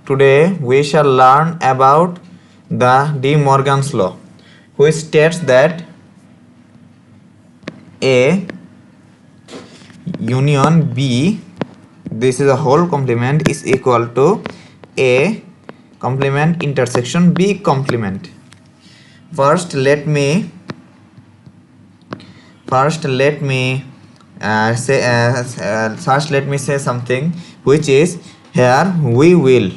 Today we shall learn about the De Morgan's law, which states that A union B, this is a whole complement, is equal to A complement intersection B complement. First let me say something, which is here we will,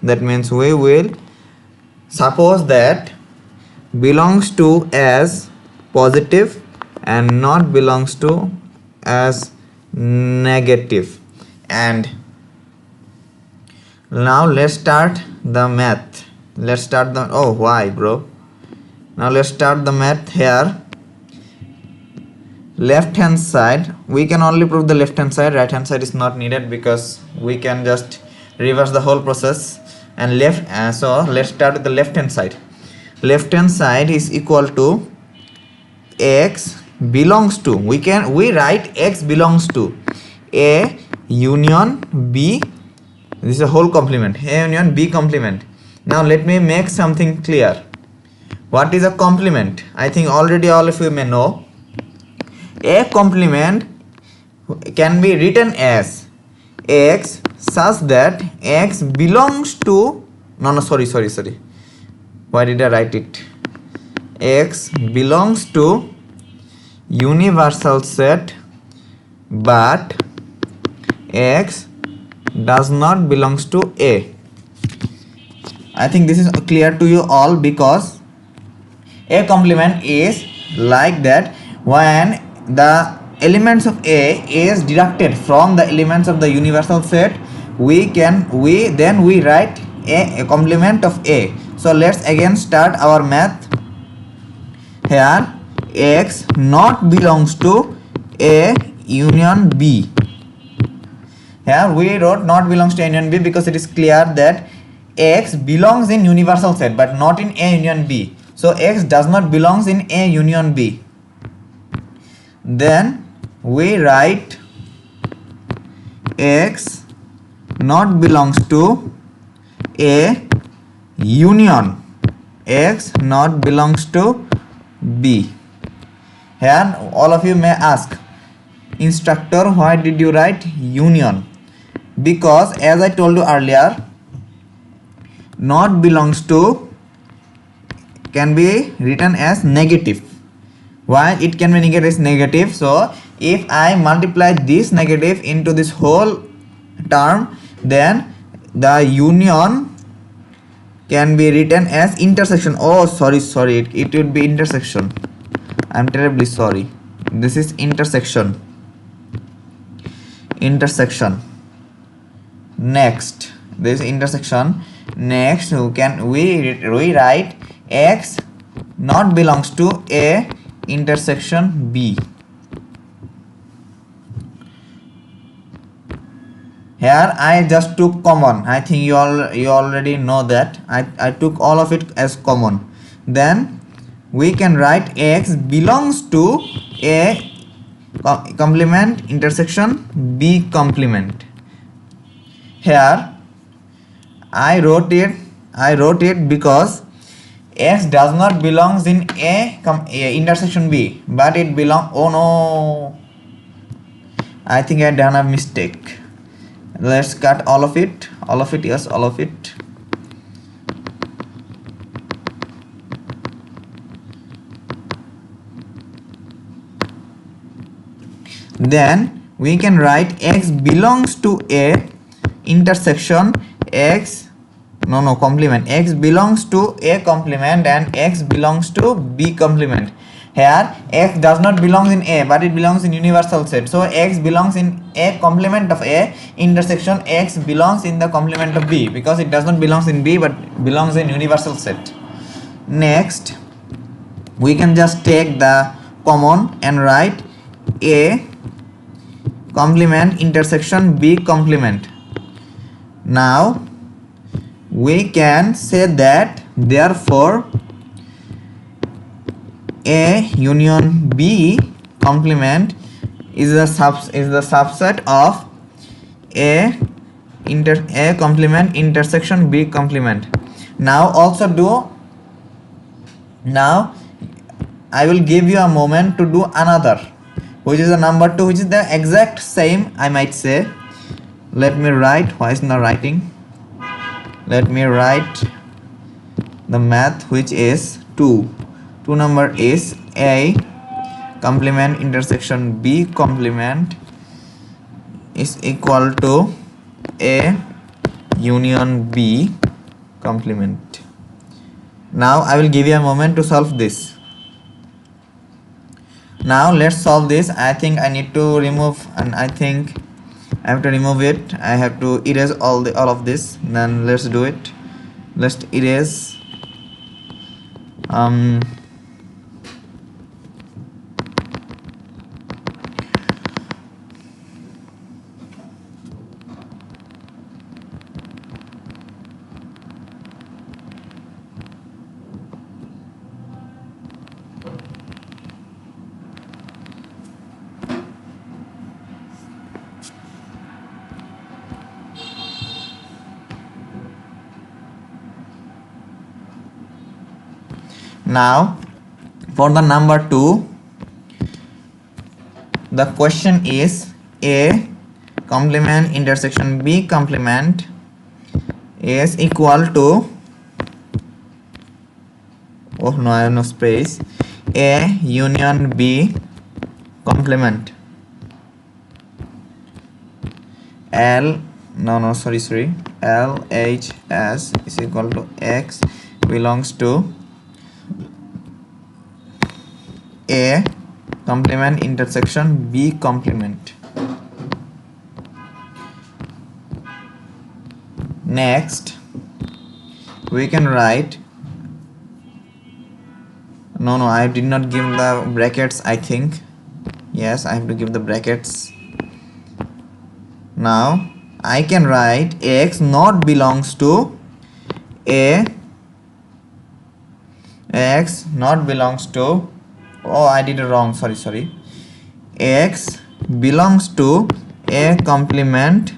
that means we will suppose that belongs to as positive and not belongs to as negative. And now let's start the math. Now let's start the math. Here left hand side, we can only prove the left hand side, right hand side is not needed because we can just reverse the whole process. And so let's start with the left hand side. Left hand side is equal to x belongs to, we write x belongs to A union B, this is a whole complement, A union B complement. Now let me make something clear. What is a complement? I think already all of you may know. A complement can be written as x such that x belongs to, sorry, why did I write it? X belongs to universal set but x does not belongs to A. I think this is clear to you all, because A complement is like that when the elements of A is deducted from the elements of the universal set, we write a complement of A. So let's again start our math. Here x not belongs to A union B. Here we wrote not belongs to A union B because it is clear that x belongs in universal set but not in A union B. So x does not belongs in A union B. Then we write x not belongs to A union, x not belongs to B. Here all of you may ask, instructor, why did you write union? Because as I told you earlier, not belongs to can be written as negative. Why it can be negative? So if I multiply this negative into this whole term, then the union can be written as intersection. Oh sorry, it would be intersection. I'm terribly sorry. This is intersection. Next, this intersection. Next, we write x not belongs to A intersection B. Here I just took common. I think you already know that I took all of it as common. Then we can write x belongs to A complement intersection B complement. Here I wrote it because x does not belongs in A intersection B, but it belong. Oh no, I think I done a mistake. Let's cut all of it. Yes, all of it. Then we can write x belongs to A intersection complement. X belongs to A complement and x belongs to B complement. Here x does not belong in A but it belongs in universal set. So x belongs in A complement of A intersection x belongs in the complement of B, because it does not belongs in B but belongs in universal set. Next, we can just take the common and write A complement intersection B complement. Now we can say that therefore A union B complement is the subset of A A complement intersection B complement. Now also do, now I will give you a moment to do another, which is the number 2, which is the exact same, I might say. Let me write, why is not writing? Let me write the math, which is 2. 2 number is A complement intersection B complement is equal to A union B complement. Now I will give you a moment to solve this. Now let's solve this. I think I need to remove, and I think I have to remove it. I have to erase all of this. Then let's do it. Let's erase. Now for the number 2, the question is A complement intersection B complement is equal to, oh no, I have no space, A union B complement. LHS is equal to X belongs to A complement intersection B complement. Next we can write, no, I did not give the brackets, I think. Yes, I have to give the brackets. Now I can write X not belongs to A, X not belongs to, oh I did it wrong, sorry, X belongs to A complement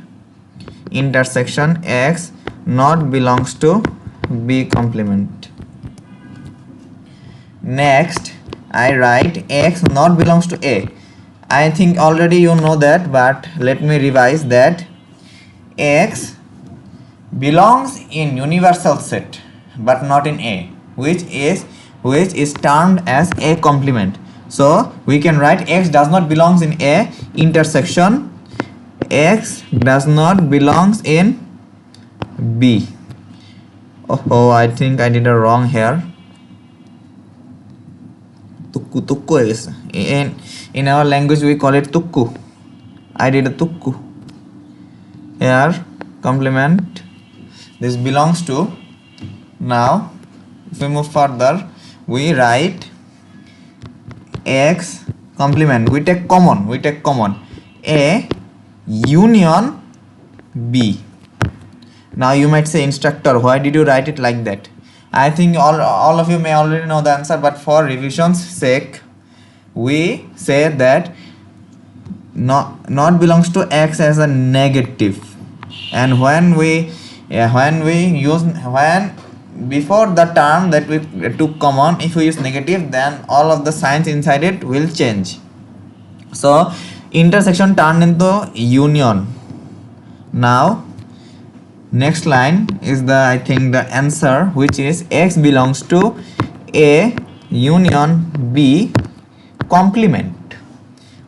intersection X not belongs to B complement. Next I write X not belongs to A. I think already you know that, but let me revise that. X belongs in universal set but not in A, which is termed as A complement. So we can write X does not belongs in A intersection X does not belongs in B. Oh, I think I did it wrong here. Tukku is in our language we call it tukku. I did a tukku here. Complement, this belongs to. Now if we move further, we write X complement, we take common A union B. Now you might say, instructor, why did you write it like that? I think all of you may already know the answer, but for revision's sake we say that not belongs to X as a negative, and when before the term that we took common, if we use negative, then all of the signs inside it will change. So intersection turned into union. Now next line is I think the answer, which is X belongs to A union B complement.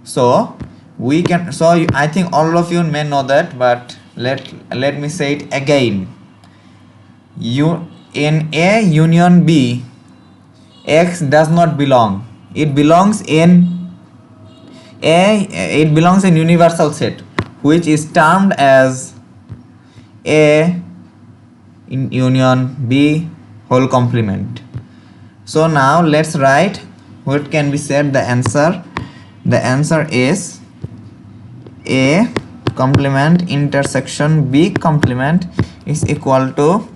So we can, so I think all of you may know that, but let me say it again. In A union B, X does not belong. It belongs in it belongs in universal set, which is termed as A in union B whole complement. So now let's write what can be said the answer. The answer is A complement intersection B complement is equal to,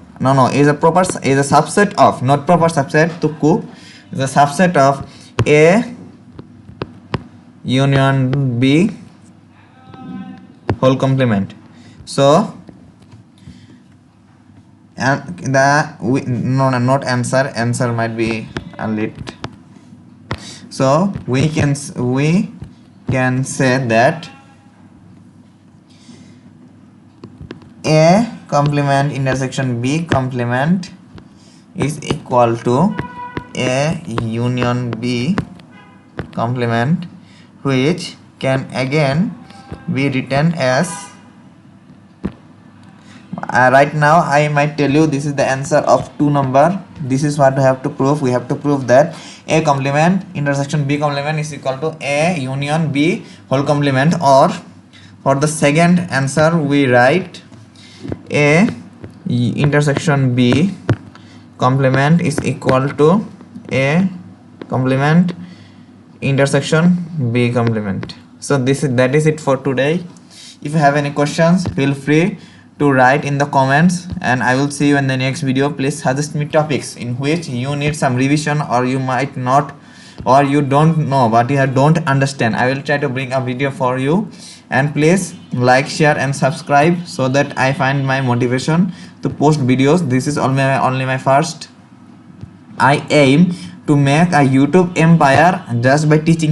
is a subset of, not proper subset, tukku is a subset of A union B whole complement. So and not answer might be a lit. So we can say that A complement intersection B complement is equal to A union B complement, which can again be written as right now I might tell you this is the answer of 2 number. This is what we have to prove. We have to prove that A complement intersection B complement is equal to A union B whole complement, or for the second answer we write A intersection B complement is equal to A complement intersection B complement. So that is it for today. If you have any questions, feel free to write in the comments, and I will see you in the next video. Please suggest me topics in which you need some revision, or you might not, or you don't know but you don't understand. I will try to bring a video for you, and please like, share and subscribe so that I find my motivation to post videos. This is only my first. I aim to make a YouTube empire just by teaching